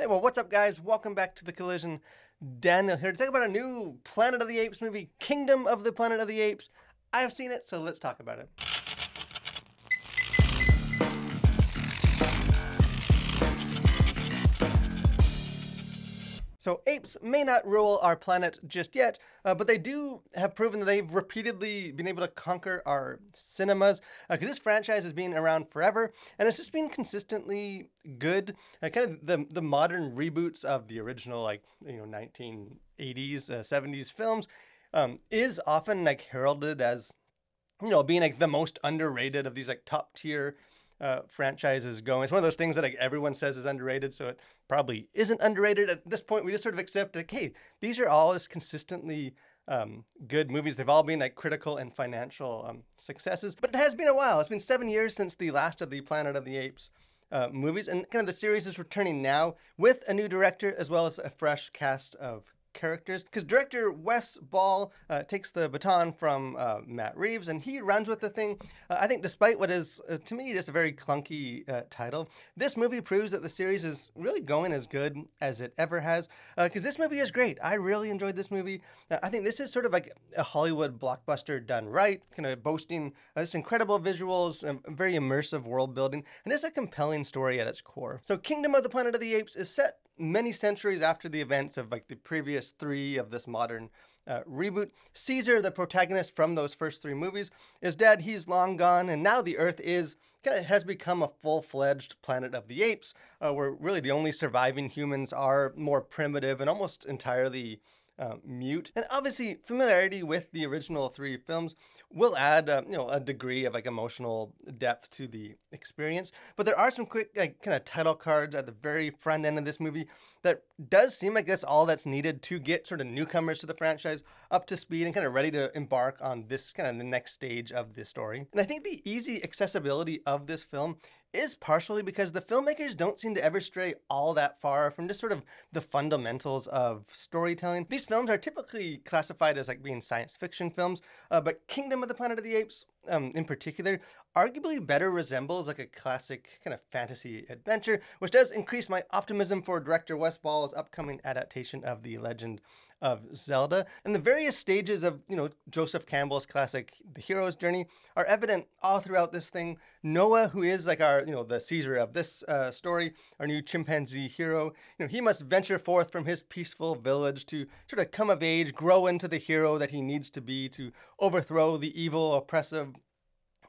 Hey, well, what's up, guys? Welcome back to The Collision. Daniel here to talk about a new Planet of the Apes movie, Kingdom of the Planet of the Apes. I have seen it, so let's talk about it. So apes may not rule our planet just yet, but they do have proven that they've repeatedly been able to conquer our cinemas. Because this franchise has been around forever, and it's just been consistently good. Kind of the modern reboots of the original, 1980s, 70s films, is often heralded as being the most underrated of these top tier franchises going. It's one of those things that everyone says is underrated, so it probably isn't underrated at this point. We just sort of accept hey, these are all just consistently good movies. They've all been critical and financial successes, but it has been a while. It's been 7 years since the last of the Planet of the Apes movies, and kind of the series is returning now with a new director as well as a fresh cast of characters, because director Wes Ball takes the baton from Matt Reeves, and he runs with the thing. I think despite what is, to me, just a very clunky title, this movie proves that the series is really going as good as it ever has, because this movie is great. I really enjoyed this movie. I think this is sort of like a Hollywood blockbuster done right, kind of boasting this incredible visuals, very immersive world building, and it's a compelling story at its core. So Kingdom of the Planet of the Apes is set many centuries after the events of the previous three of this modern reboot. Caesar, the protagonist from those first three movies, is dead. He's long gone, and now the Earth has become a full-fledged Planet of the Apes, where really the only surviving humans are more primitive and almost entirely mute. And obviously, familiarity with the original three films will add, a degree of emotional depth to the experience. But there are some quick, kind of title cards at the very front end of this movie that does seem like that's all that's needed to get sort of newcomers to the franchise up to speed and kind of ready to embark on this kind of the next stage of the story. And I think the easy accessibility of this film is partially because the filmmakers don't seem to ever stray all that far from just sort of the fundamentals of storytelling. These films are typically classified as being science fiction films, but Kingdom of the Planet of the Apes, in particular, arguably better resembles a classic kind of fantasy adventure, which does increase my optimism for director Wes Ball's upcoming adaptation of The Legend of Zelda. And the various stages of, Joseph Campbell's classic The Hero's Journey are evident all throughout this thing. Noah, who is our, the Caesar of this story, our new chimpanzee hero, he must venture forth from his peaceful village to sort of come of age, grow into the hero that he needs to be to overthrow the evil, oppressive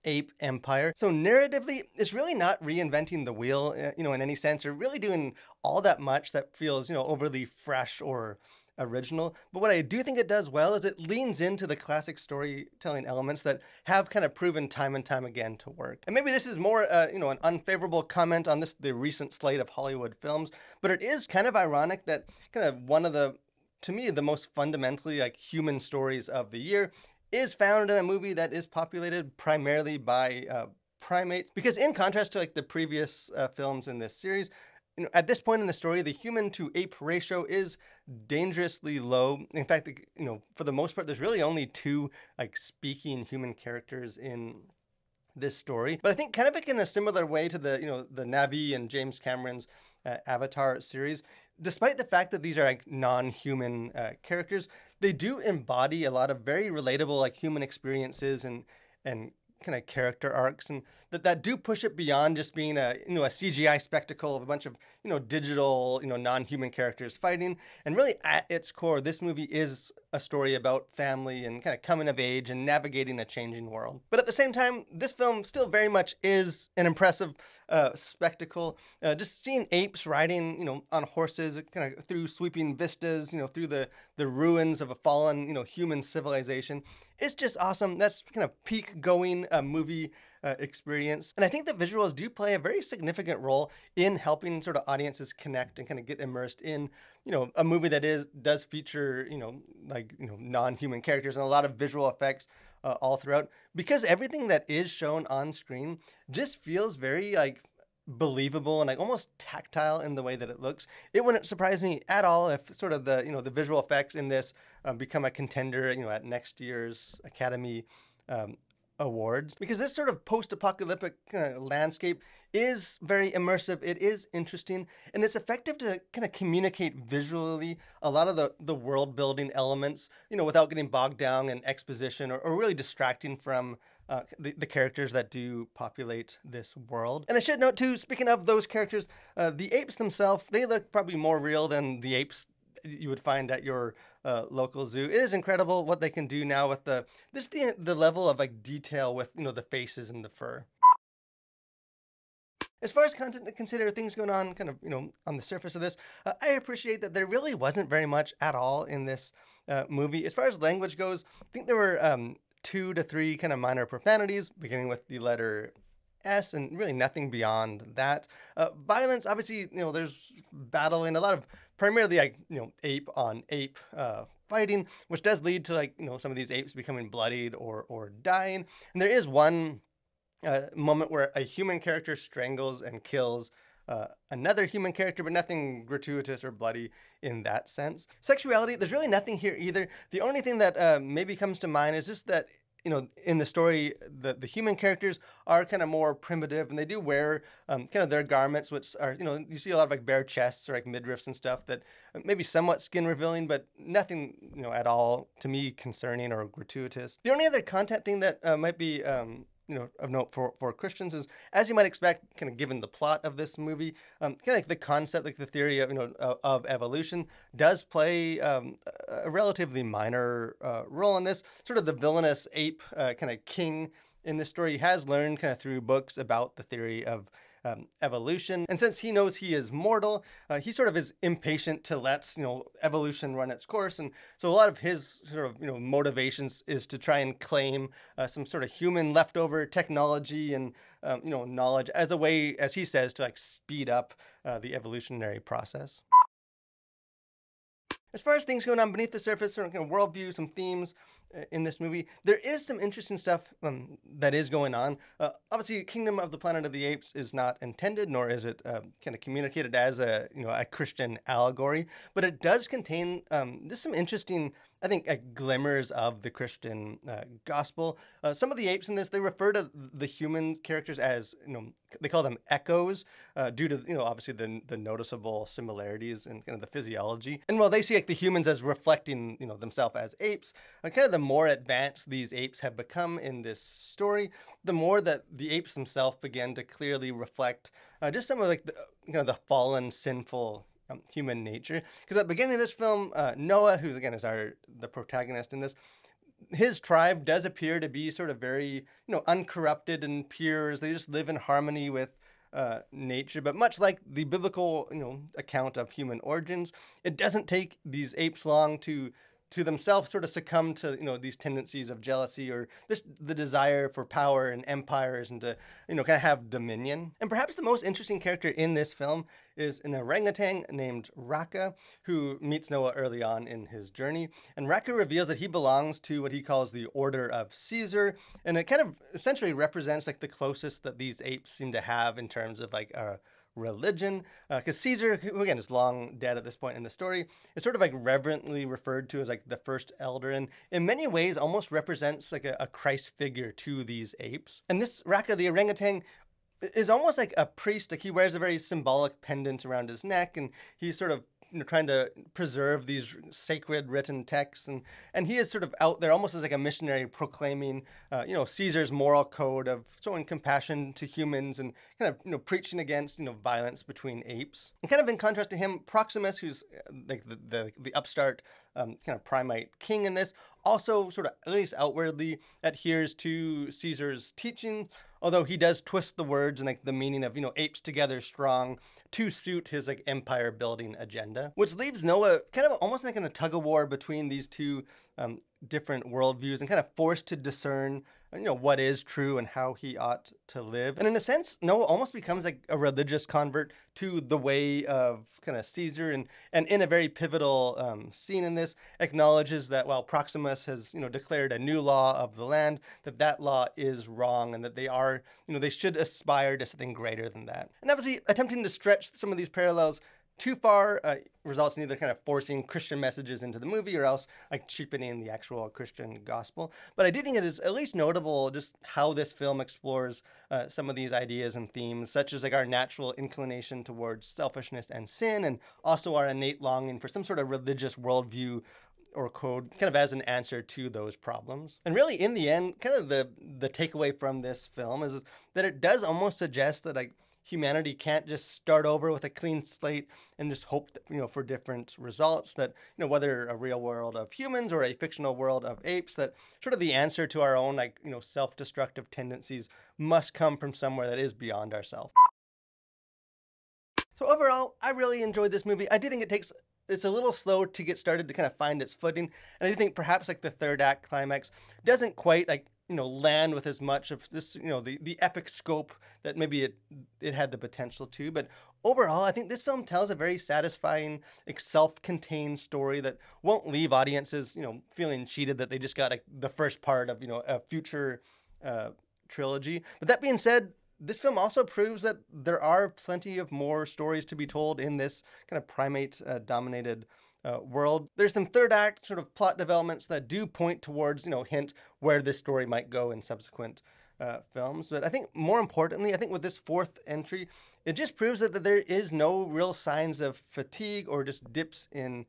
ape empire. So narratively, it's really not reinventing the wheel, in any sense, or really doing all that much that feels, overly fresh or original. But what I do think it does well is it leans into the classic storytelling elements that have kind of proven time and time again to work. And maybe this is more, an unfavorable comment on the recent slate of Hollywood films, but it is kind of ironic that kind of one of to me, the most fundamentally human stories of the year is found in a movie that is populated primarily by primates. Because in contrast to the previous films in this series, at this point in the story, the human to ape ratio is dangerously low. In fact, for the most part, there's really only two speaking human characters in this story. But I think kind of in a similar way to the Na'vi and James Cameron's Avatar series, despite the fact that these are non-human characters, they do embody a lot of very relatable human experiences and kind of character arcs, and that do push it beyond just being a CGI spectacle of a bunch of digital non-human characters fighting. And really at its core, this movie is a story about family and kind of coming of age and navigating a changing world. But at the same time, this film still very much is an impressive spectacle. Just seeing apes riding on horses kind of through sweeping vistas, through the ruins of a fallen human civilization, it's just awesome. That's kind of peak going movie experience. And I think the visuals do play a very significant role in helping sort of audiences connect and kind of get immersed in, a movie that does feature, non-human characters and a lot of visual effects all throughout, because everything that is shown on screen just feels very believable and almost tactile in the way that it looks. It wouldn't surprise me at all if sort of the the visual effects in this become a contender at next year's Academy awards, because this sort of post-apocalyptic landscape is very immersive. It is interesting, and it's effective to kind of communicate visually a lot of the world building elements, without getting bogged down in exposition or really distracting from the characters that do populate this world. And I should note too, speaking of those characters, the apes themselves, they look probably more real than the apes you would find at your local zoo. It is incredible what they can do now with the level of like detail with the faces and the fur. As far as content to consider, things going on kind of on the surface of this, I appreciate that there really wasn't very much at all in this movie. As far as language goes, I think there were 2 to 3 kind of minor profanities, beginning with the letter S, and really nothing beyond that. Violence, obviously, there's battling, a lot of primarily like ape on ape fighting, which does lead to like some of these apes becoming bloodied or dying. And there is one moment where a human character strangles and kills another human character, but nothing gratuitous or bloody in that sense. Sexuality, there's really nothing here either. The only thing that maybe comes to mind is just that in the story, the human characters are kind of more primitive, and they do wear kind of their garments, which are, you see a lot of like bare chests or like midriffs and stuff that maybe somewhat skin revealing, but nothing, at all to me concerning or gratuitous. The only other content thing that might be of note for Christians is, as you might expect, kind of given the plot of this movie, kind of like the concept, like the theory of evolution does play a relatively minor role in this. Sort of the villainous ape kind of king in this story has learned kind of through books about the theory of evolution. And since he knows he is mortal, he sort of is impatient to let, evolution run its course. And so a lot of his sort of, motivations is to try and claim some sort of human leftover technology and, knowledge as a way, as he says, to like speed up the evolutionary process. As far as things going on beneath the surface, sort of kind of worldview, some themes in this movie, there is some interesting stuff that is going on. Obviously, Kingdom of the Planet of the Apes is not intended, nor is it kind of communicated as a Christian allegory, but it does contain just some interesting, I think, glimmers of the Christian gospel. Some of the apes in this, they refer to the human characters as, they call them echoes due to, obviously the noticeable similarities in kind of the physiology. And while they see like the humans as reflecting, themselves as apes, kind of the more advanced these apes have become in this story, the more that the apes themselves begin to clearly reflect just some of like the fallen, sinful human nature. Because at the beginning of this film, Noah, who again is the protagonist in this, his tribe does appear to be sort of very uncorrupted and pure. They just live in harmony with nature. But much like the biblical account of human origins, it doesn't take these apes long to themselves sort of succumb to these tendencies of jealousy or this the desire for power and empires and to kind of have dominion. And perhaps the most interesting character in this film is an orangutan named Raka, who meets Noah early on in his journey. And Raka reveals that he belongs to what he calls the Order of Caesar, and it kind of essentially represents like the closest that these apes seem to have in terms of like religion, because Caesar, who again is long dead at this point in the story, is sort of like reverently referred to as like the first elder, and in many ways almost represents like a Christ figure to these apes. And this Raka, the orangutan, is almost like a priest. Like he wears a very symbolic pendant around his neck, and he's sort of trying to preserve these sacred written texts, and he is sort of out there almost as like a missionary proclaiming Caesar's moral code of showing compassion to humans and kind of preaching against violence between apes. And kind of in contrast to him, Proximus, who's like the upstart kind of primate king in this, also sort of at least outwardly adheres to Caesar's teaching, although he does twist the words and like the meaning of apes together strong to suit his like empire building agenda, which leaves Noah kind of almost like in a tug of war between these two different worldviews and kind of forced to discern what is true and how he ought to live. And in a sense, Noah almost becomes like a religious convert to the way of kind of Caesar, and in a very pivotal scene in this acknowledges that while Proximus has declared a new law of the land, that law is wrong and that they are they should aspire to something greater than that. And obviously attempting to stretch some of these parallels too far results in either kind of forcing Christian messages into the movie or else like cheapening the actual Christian gospel. But I do think it is at least notable just how this film explores some of these ideas and themes, such as like our natural inclination towards selfishness and sin, and also our innate longing for some sort of religious worldview or code kind of as an answer to those problems. And really in the end, kind of the takeaway from this film is that it does almost suggest that like humanity can't just start over with a clean slate and just hope that, for different results, that, whether a real world of humans or a fictional world of apes, that sort of the answer to our own like, self-destructive tendencies must come from somewhere that is beyond ourselves. So overall, I really enjoyed this movie. I do think it's a little slow to get started to kind of find its footing. And I think perhaps like the third act climax doesn't quite like, land with as much of this, the epic scope that maybe it had the potential to. But overall, I think this film tells a very satisfying, like self-contained story that won't leave audiences, feeling cheated that they just got like the first part of, a future trilogy. But that being said, this film also proves that there are plenty of more stories to be told in this kind of primate-dominated world. There's some third act sort of plot developments that do point towards, hint where this story might go in subsequent films. But I think more importantly, I think with this fourth entry, it just proves that there is no real signs of fatigue or just dips in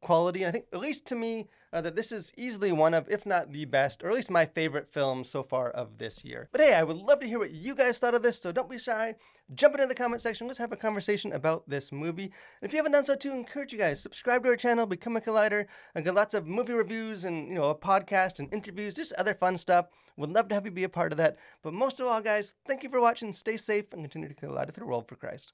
quality. And I think, at least to me, that this is easily one of, if not the best, or at least my favorite film so far of this year. But hey, I would love to hear what you guys thought of this, so don't be shy. Jump into the comment section. Let's have a conversation about this movie. And if you haven't done so too, I encourage you guys, subscribe to our channel, become a Collider. I got lots of movie reviews and, a podcast and interviews, just other fun stuff. Would love to have you be a part of that. But most of all, guys, thank you for watching. Stay safe and continue to collide through the world for Christ.